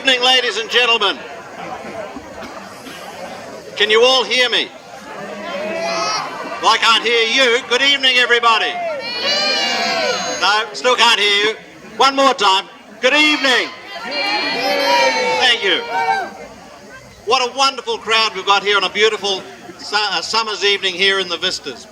evening, ladies and gentlemen. Can you all hear me? Well, I can't hear you. Good evening, everybody. No, still can't hear you. One more time. Good evening. Thank you. What a wonderful crowd we've got here on a beautiful summer's evening here in the Vistas.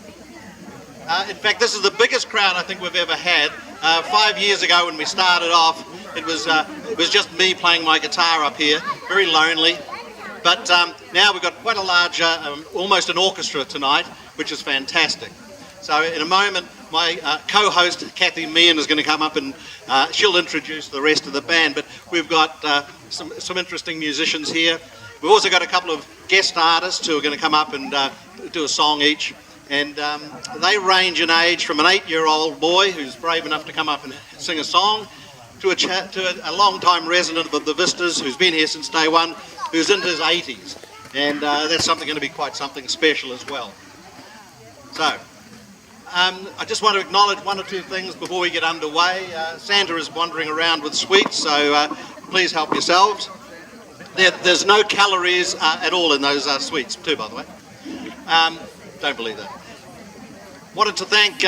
In fact, this is the biggest crowd I think we've ever had. 5 years ago when we started off, it was just me playing my guitar up here, very lonely. But now we've got quite a large, almost an orchestra tonight, which is fantastic. So in a moment, my co-host, Kathy Meehan, is going to come up and she'll introduce the rest of the band. But we've got some interesting musicians here. We've also got a couple of guest artists who are going to come up and do a song each. And they range in age from an 8-year-old boy who's brave enough to come up and sing a song to a long-time resident of the Vistas who's been here since day one, who's in his 80s. And that's going to be quite something special as well. So, I just want to acknowledge one or two things before we get underway. Santa is wandering around with sweets, so please help yourselves. There's no calories at all in those sweets too, by the way. Don't believe that. Wanted to thank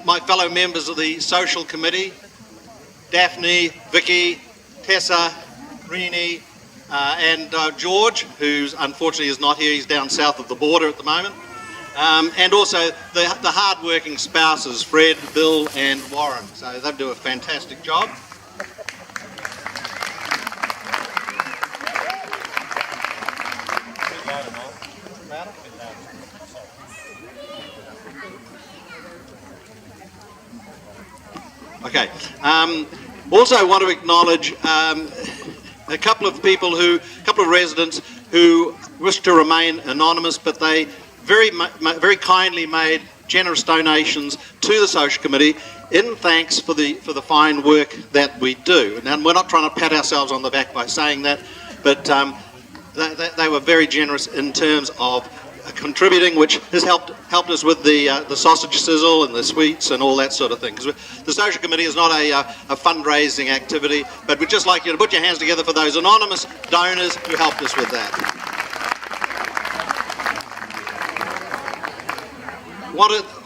my fellow members of the Social Committee, Daphne, Vicky, Tessa, Rini, and George, who unfortunately is not here. He's down south of the border at the moment. And also the hard-working spouses, Fred, Bill and Warren. So they do a fantastic job. Okay. Also want to acknowledge a couple of residents who wish to remain anonymous, but they very kindly made generous donations to the Social Committee in thanks for the fine work that we do. And we're not trying to pat ourselves on the back by saying that, but they were very generous in terms of contributing, which has helped us with the sausage sizzle and the sweets and all that sort of thing. 'Cause the Social Committee is not a fundraising activity, but we'd just like you to put your hands together for those anonymous donors who helped us with that.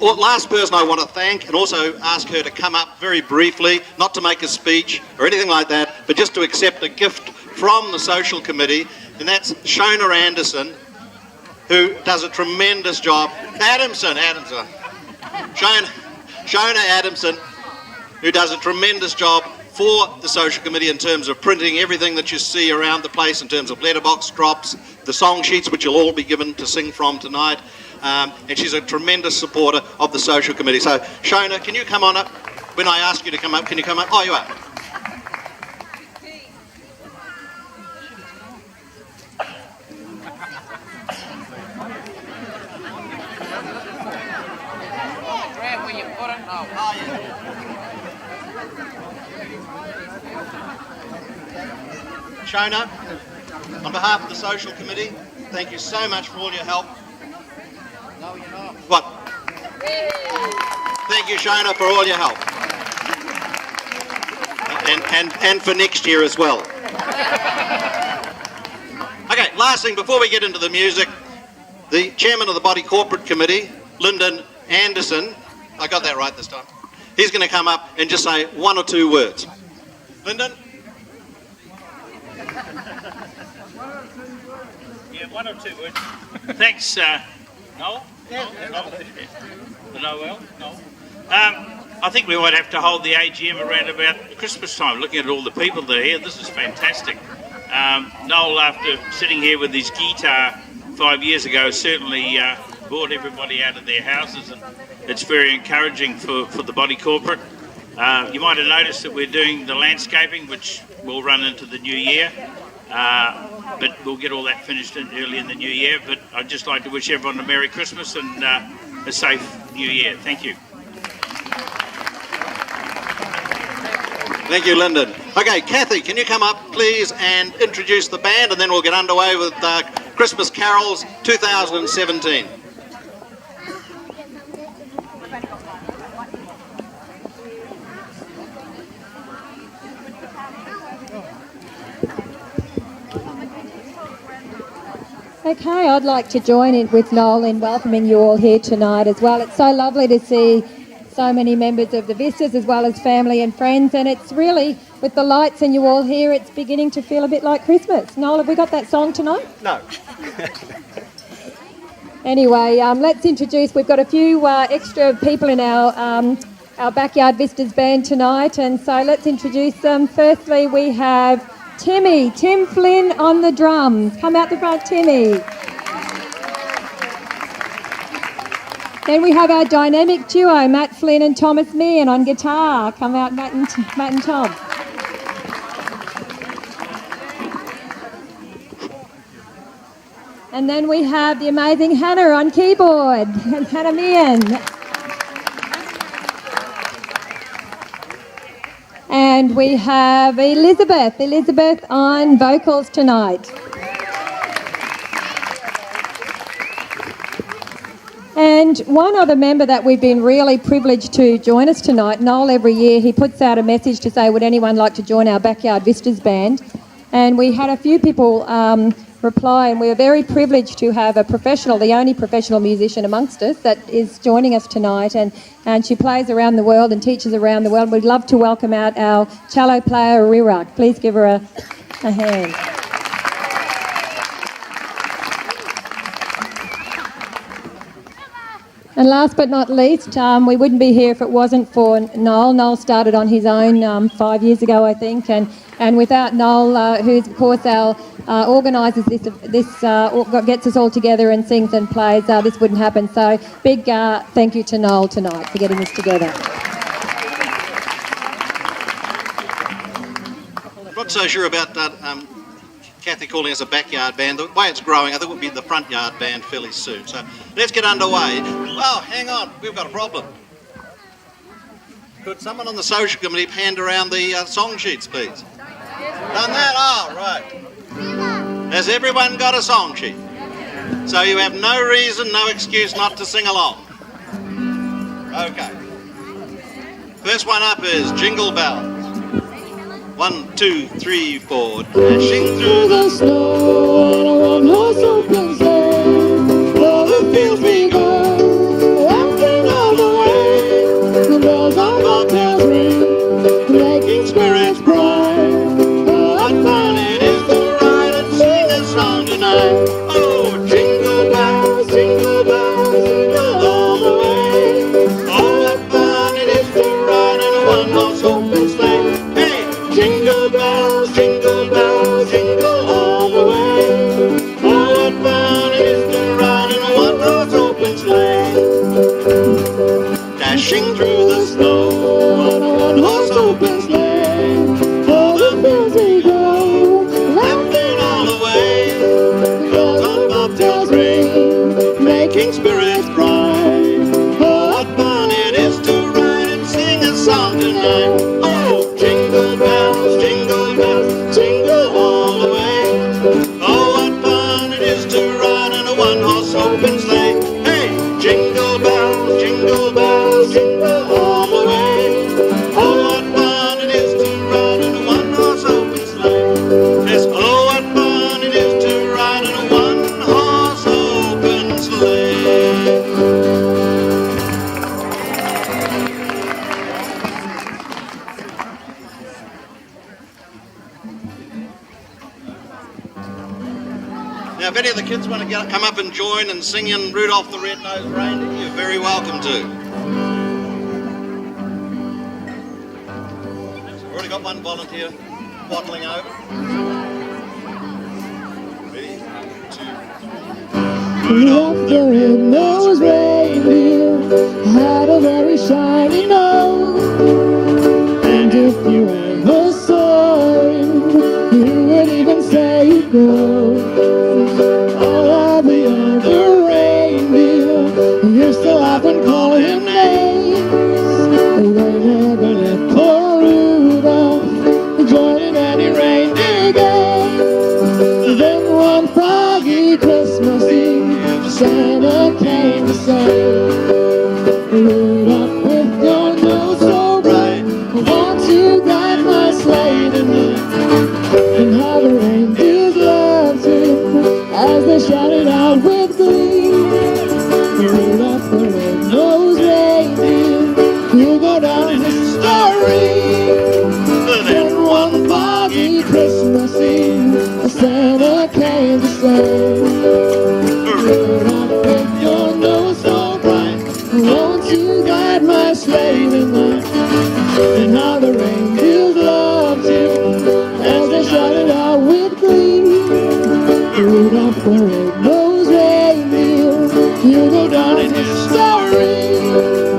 Last person I want to thank, and also ask her to come up very briefly, not to make a speech or anything like that, but just to accept a gift from the Social Committee, and that's Shona Anderson, who does a tremendous job. Shona Adamson, who does a tremendous job for the Social Committee in terms of printing everything that you see around the place, in terms of letterbox drops, the song sheets, which you'll all be given to sing from tonight. And she's a tremendous supporter of the Social Committee. So, Shona, can you come on up? When I ask you to come up, can you come up? Oh, you are. Shona, on behalf of the Social Committee, thank you so much for all your help. No, you're not. What? Thank you, Shona, for all your help. And for next year as well. Okay, last thing, before we get into the music, the chairman of the Body Corporate Committee, Lyndon Anderson, I got that right this time, he's going to come up and just say one or two words. Lyndon? Yeah, one or two words. Thanks, Noel. Noel. I think we might have to hold the AGM around about Christmas time, looking at all the people that are here. This is fantastic. Noel, after sitting here with his guitar 5 years ago, certainly brought everybody out of their houses, and it's very encouraging for the Body Corporate. You might have noticed that we're doing the landscaping, which will run into the new year. But we'll get all that finished early in the new year. But I'd just like to wish everyone a Merry Christmas and a safe New Year. Thank you. Thank you, Lyndon. Okay, Kathy, can you come up, please, and introduce the band, and then we'll get underway with Christmas Carols 2017. Okay, I'd like to join in with Noel in welcoming you all here tonight as well. It's so lovely to see so many members of the Vistas as well as family and friends, and it's really, with the lights and you all here, it's beginning to feel a bit like Christmas. Noel, have we got that song tonight? No. Anyway, let's introduce, we've got a few extra people in our Backyard Vistas band tonight, and so let's introduce them. Firstly, we have Tim Flynn on the drums. Come out the front, Timmy. Then we have our dynamic duo, Matt Flynn and Thomas Meehan on guitar. Come out, Matt and Tom. And then we have the amazing Hannah on keyboard, Hannah Meehan. And we have Elizabeth on vocals tonight. And one other member that we've been really privileged to join us tonight, Noel, every year he puts out a message to say, would anyone like to join our Backyard Vistas band? And we had a few people reply, and we are very privileged to have a professional, the only professional musician amongst us that is joining us tonight, and she plays around the world and teaches around the world. We'd love to welcome out our cello player, Rirak. Please give her a hand. And last but not least, we wouldn't be here if it wasn't for Noel. Noel started on his own 5 years ago, I think, and without Noel, who's of course our organises this gets us all together and sings and plays, this wouldn't happen. So big thank you to Noel tonight for getting this together. I'm not so sure about that. Kathy calling us a backyard band. The way it's growing, I think we'll be the front yard band fairly soon. So let's get underway. Oh, hang on, we've got a problem. Could someone on the social committee hand around the song sheets, please? Done that? Oh, right. Has everyone got a song sheet? So you have no reason, no excuse not to sing along. Okay. First one up is Jingle Bells. 1, 2, 3, 4. Dashing through the snow on a one-horse open sleigh. All the fields we go, laughing all the way. The bells on bobtails ring, making spirits bright. Oh, what fun it is to ride and sing a song tonight. Oh, jingle bells, jingle all the way. Oh, what fun it is to ride in a one-horse open sleigh. Jingle bells, jingle all the way. Oh, what fun it is to ride in a one-horse open sleigh. Dashing through the snow on a one-horse open sleigh. All the fields we go, laughing all the way. Bells on bobtails ring, making spirits bright. Oh, what fun it is to ride and sing a song tonight. Oh, jingle bells, jingle all the way. Oh, what fun it is to ride in a one-horse open sleigh. Hey, jingle bells, jingle all the way. Oh, what fun it is to ride in a one-horse open sleigh. Yes, oh, what fun it is to ride in a one-horse open sleigh. Now, if any of the kids want to come up and join and sing in Rudolph the Red-Nosed Reindeer, you're very welcome to. We've already got one volunteer waddling over. Ready? 2, 3. Rudolph the red-nosed reindeer had a very shiny nose, and if you ever saw him, you would even say he'd grow. All of the other reindeer used to laugh and call him names. They never let poor Rudolph join in any reindeer game. Then one foggy Christmas Eve, Santa came to say, Rudolph, with your nose so bright, I want to guide my sleigh tonight, and how the reindeers loved him as they shouted out with glee. Rudolph the red-nosed reindeer, he'll go down in history. Then one foggy Christmas Eve, Santa came to say, Rudolph, with your nose so bright, won't you guide my sleigh tonight? And how the reindeers loved you as they shouted out with glee. Rudolph the red-nosed reindeer, he'll go down in history.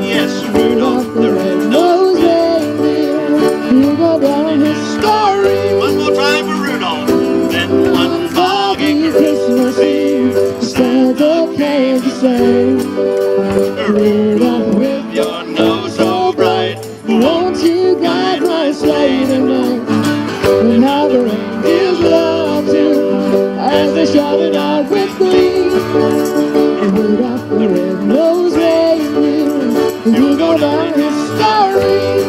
Yes, Rudolph The red-nosed reindeer, he'll go down in history. One more time for Rudolph. Then one foggy Christmas Eve, Santa came to say, Rudolph, with your nose so bright. won't you guide my sleigh tonight? And how the reindeers loved you as they shouted out with glee. Rudolph the red-nosed reindeer, he'll go down in history.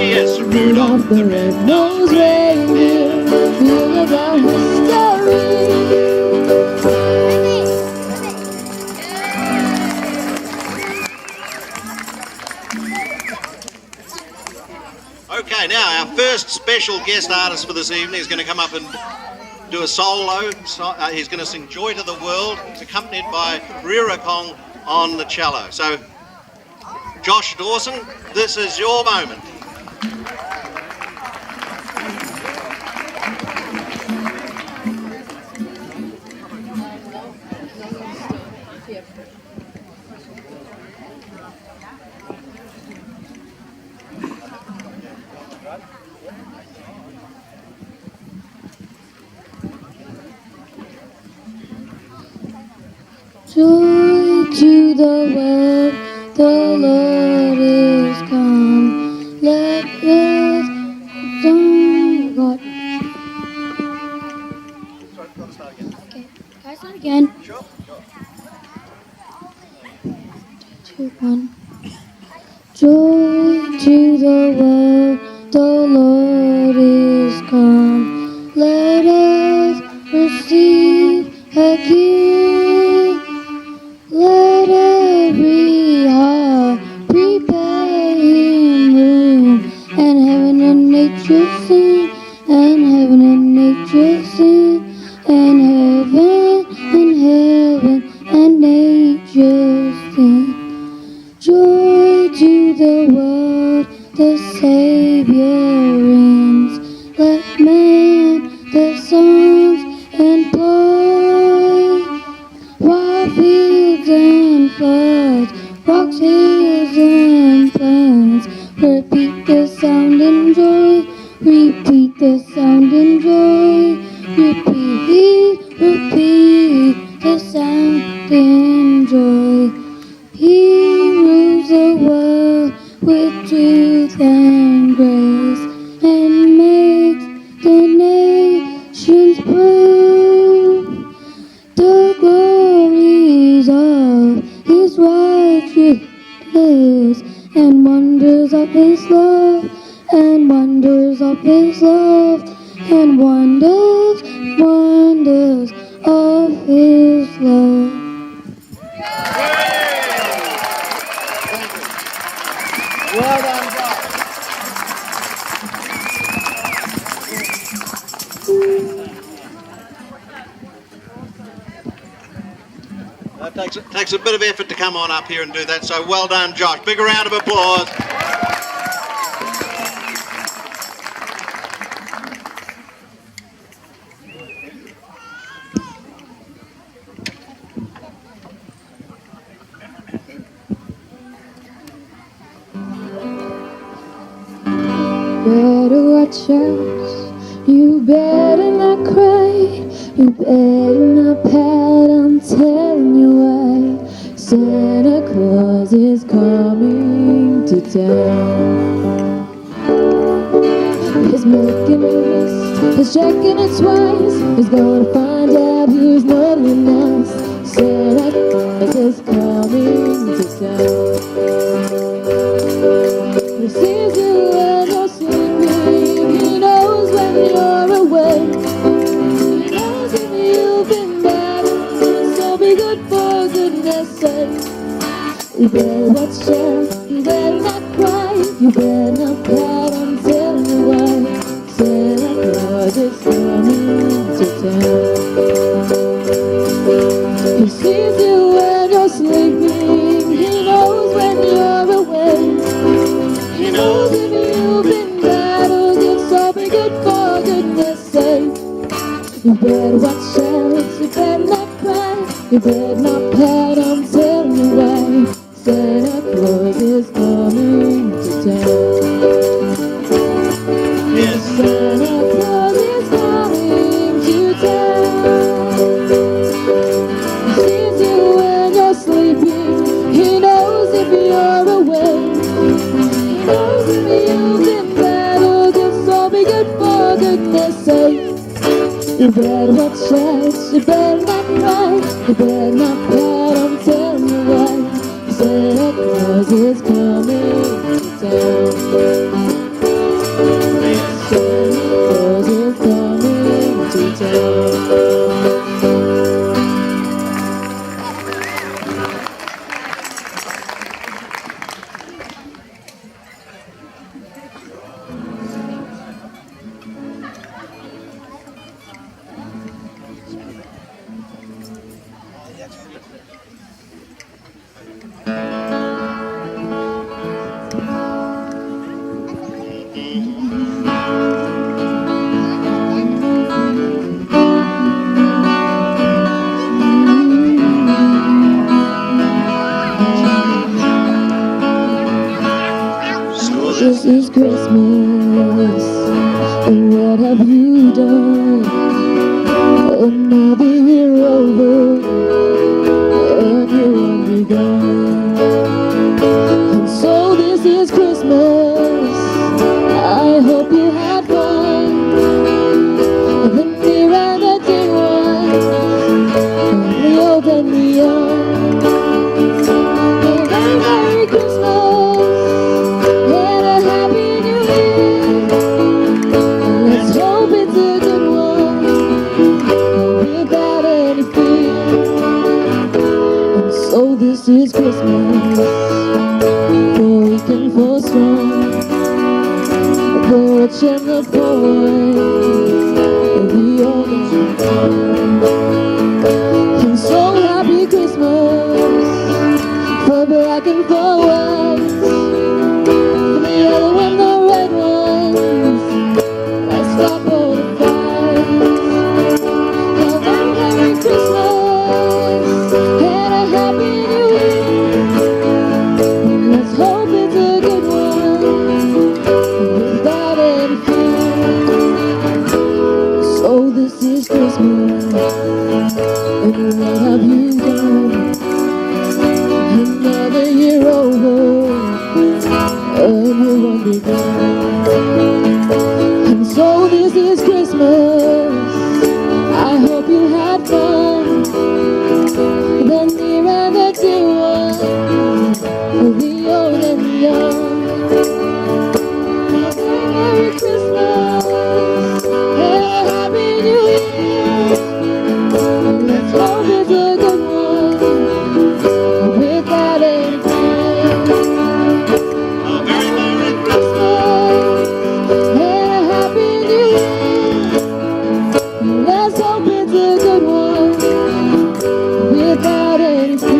Yes, Rudolph. Rudolph the red-nosed reindeer, he'll go down in history. Okay, now our first special guest artist for this evening is going to come up and do a solo. He's going to sing Joy to the World. He's accompanied by Rira Kong on the cello. So, Josh Dawson, this is your moment. Joy to the world, the Lord is come. Let us sing God. Okay, can I start again? Sure. 2, 1. Joy to the world, the Lord is come. Let us receive a King. Let every heart prepare him room, and heaven and nature sing, and heaven and nature sing, and heaven and nature sing. Joy to the world, the Savior reigns. Let man the songs employ, while fields and floods, rocks, hills and plains, repeat the sound and joy, repeat the sound and joy, repeat the sound and joy. He rules the world with truth and grace, and makes the nations prove the glories of his righteousness, and wonders of his love, and wonders of his love, and wonders of his love. Well done, Josh. That takes a bit of effort to come on up here and do that, so well done, Josh. Big round of applause. Better watch out, you better not cry, you better not pout, I'm telling you why. Santa Claus is coming to town. He's making a list, he's checking it twice, he's gonna find out who's naughty and nice. Santa Claus is coming to town. He sees you when you're sleeping, he knows when you're awake, he knows if you've been bad better watch out, you better not cry, you better not pout, I'm telling you why. Santa Claus is coming to town. He sees you when you're sleeping, he knows when you're awake, he knows if you've been bad or good, so be good for goodness sake. You better watch out, you better not cry, you better not pout, I'm telling you why. Santa Claus is coming to town. Yes, Santa Claus is coming to town. He sees you when you're sleeping, he knows if you're awake, he knows if you've been bad or good, so be good for goodness sake. You better watch out, you better not cry, you better not pout, I'm telling you why. Santa Claus is coming to town. Santa Claus is coming to town. This is Christmas, and what have you done? Another year over, and you won't be gone. And so this is Christmas, I hope you had fun. The near and the dear ones, the old and the young. Merry, Merry Christmas, and a Happy New Year. Let's hope it's a good one, without any fear. And so this is Christmas, for weak and for strong, the rich and the poor, the old and the young. And so happy Christmas, for black and for white, for the yellow and the red ones. Let's stop all the fights. Have a Merry Christmas and a Happy New Year. Let's hope it's a good one, without any fear. So this is Christmas, and what have you done? Another year over, and you won't be gone. And so this is Christmas, I hope you had fun. The near and the dear ones, the old and the young. Merry Christmas and a Happy New Year. Let's hope it's a good one, without any fear. Very Merry Christmas and a Happy New Year. Let's hope it's a good one, without any fear.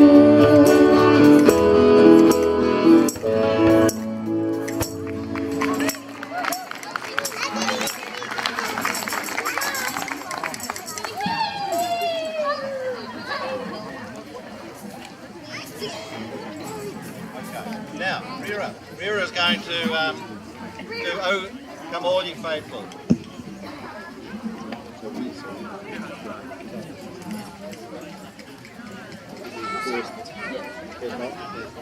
Now, Rira's going to do Oh Come All Ye Faithful.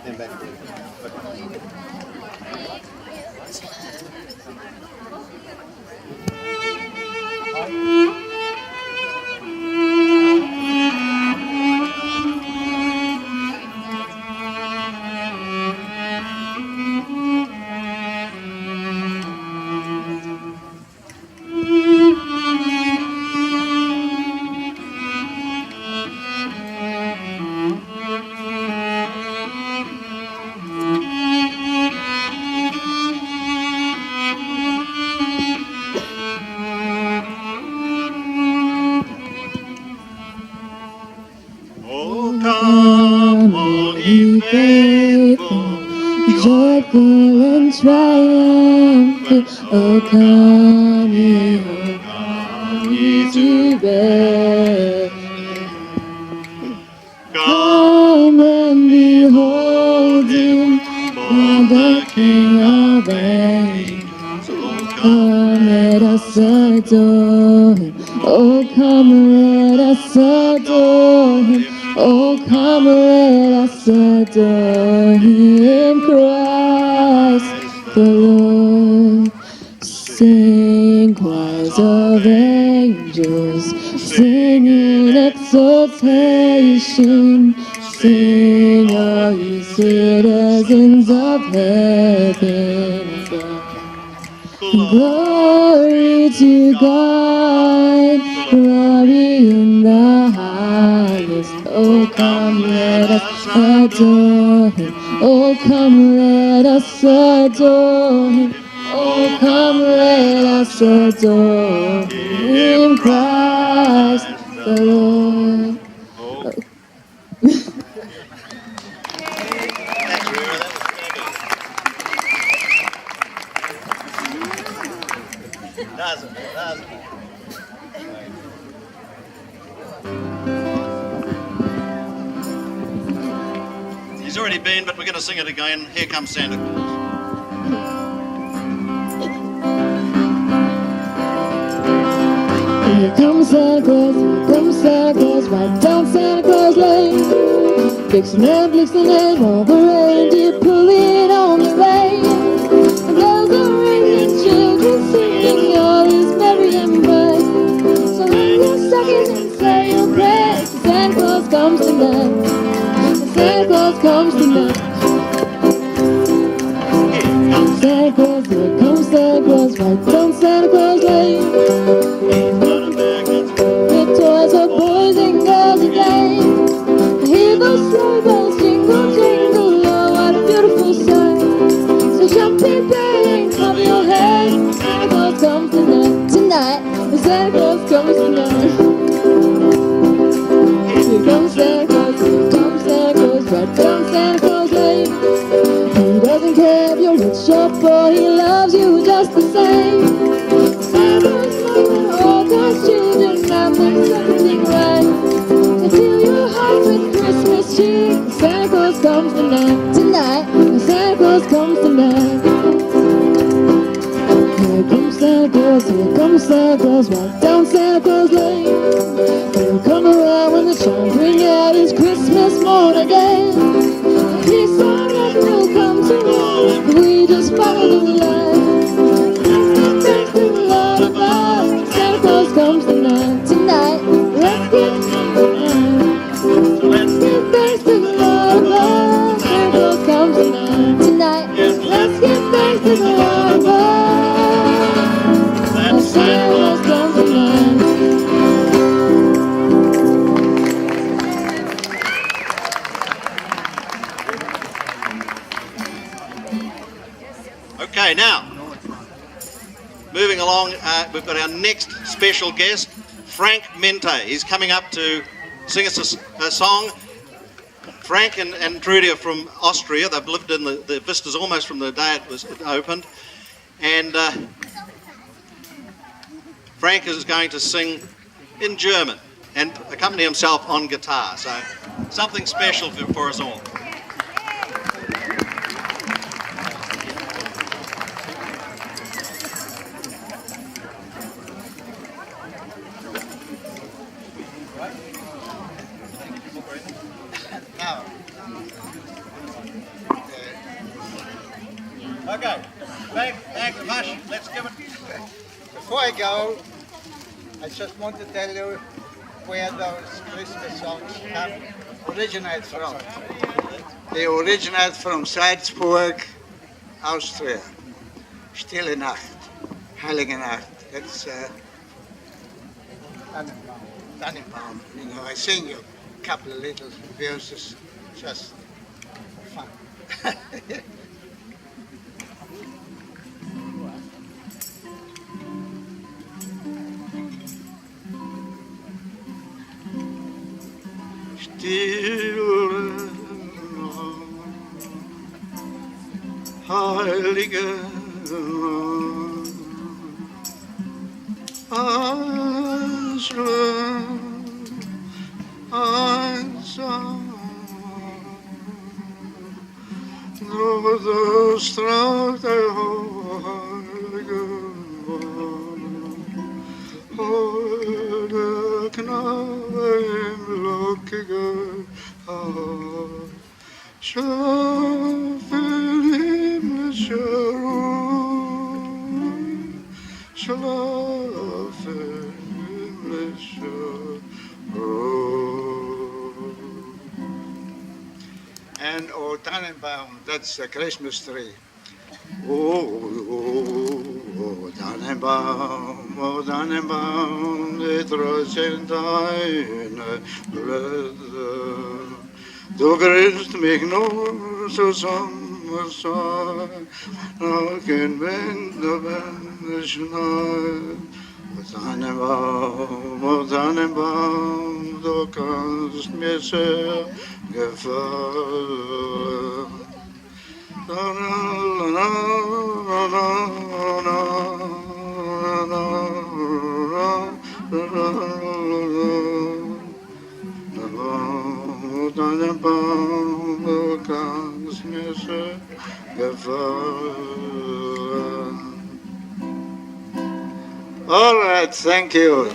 And back. Oh, come, all ye faithful, joyful and triumphant. Oh, come ye to Bethlehem. Come and behold him, born the King of angels. Come, let us adore him. Oh, come, let us adore him. Oh, come, let us adore him, Christ the Lord. Sing, choirs of angels, sing in exaltation. Sing, all ye citizens of heaven above. Glory to God, glory in the highest. Oh, come, let us adore him. Oh, come, let us adore him. Oh, come, let us adore him, Christ the Lord. Thanks, Rira. That was fabulous. Does it? He's already been, but we're going to sing it again. Here comes Santa Claus. Here comes Santa Claus, here comes Santa Claus, right down Santa Claus Lane. Vixen and Blitzen and all the reindeer pulling on the rein. The bells are ringing, children singing, all is merry and bright. So hang your stockings and say your prayers, Santa Claus comes tonight. Santa Claus comes tonight. Santa Claus, here comes Santa Claus, right down Santa Claus Lane. With toys for boys and girls again. Hear those sleigh bells jingle, jingle, oh, what a beautiful sight. So jump in bed and cover your head. Santa Claus comes tonight, tonight. Santa Claus comes tonight. Here comes Santa Claus, here comes Santa Claus, right down Santa Claus Lane. He doesn't care if you're rich or poor, he loves you just the same. Santa's loving all God's children, now makes everything right. So fill your heart with Christmas cheer, Santa Claus comes tonight, tonight. Santa Claus comes tonight. Here comes Santa Claus, here comes Santa Claus, right down Santa Claus Lane. He'll come around when the chimes ring out his Christmas morn again. Peace on earth will come to all if we just follow the line. Thanks to the Lord above, Santa Claus comes tonight, tonight. Let's give thanks to the Lord above, Santa Claus comes tonight, tonight. Let's give thanks to the Lord above, Santa Claus comes tonight. Okay, now, moving along, we've got our next special guest, Frank Mente. He's coming up to sing us a song. Frank and Trudy are from Austria. They've lived in the Vistas almost from the day it opened. And Frank is going to sing in German and accompany himself on guitar. So something special for us all. Okay, thank you much. Let's give it. Before I go, I just want to tell you where those Christmas songs originate from. They originate from Salzburg, Austria. Stille Nacht, Heilige Nacht. That's Tannenbaum. You know, I sing you a couple of little verses just for fun. stille, heilige einsam, nur der Strahl der heiligen der Knabe im lockigen Haar, schlaf in himmlischer Ruhe, schlaf in himmlischer Ruhe. And oh Tannenbaum, that's the Christmas tree. Oh, Tannenbaum, die trotz in deine Blätter. Du grüßt mich nur zur Sommerzeit, nach dem Winter, wenn es schneit. Oh Tannenbaum, du kannst mir sehr gefallen. All right, thank you.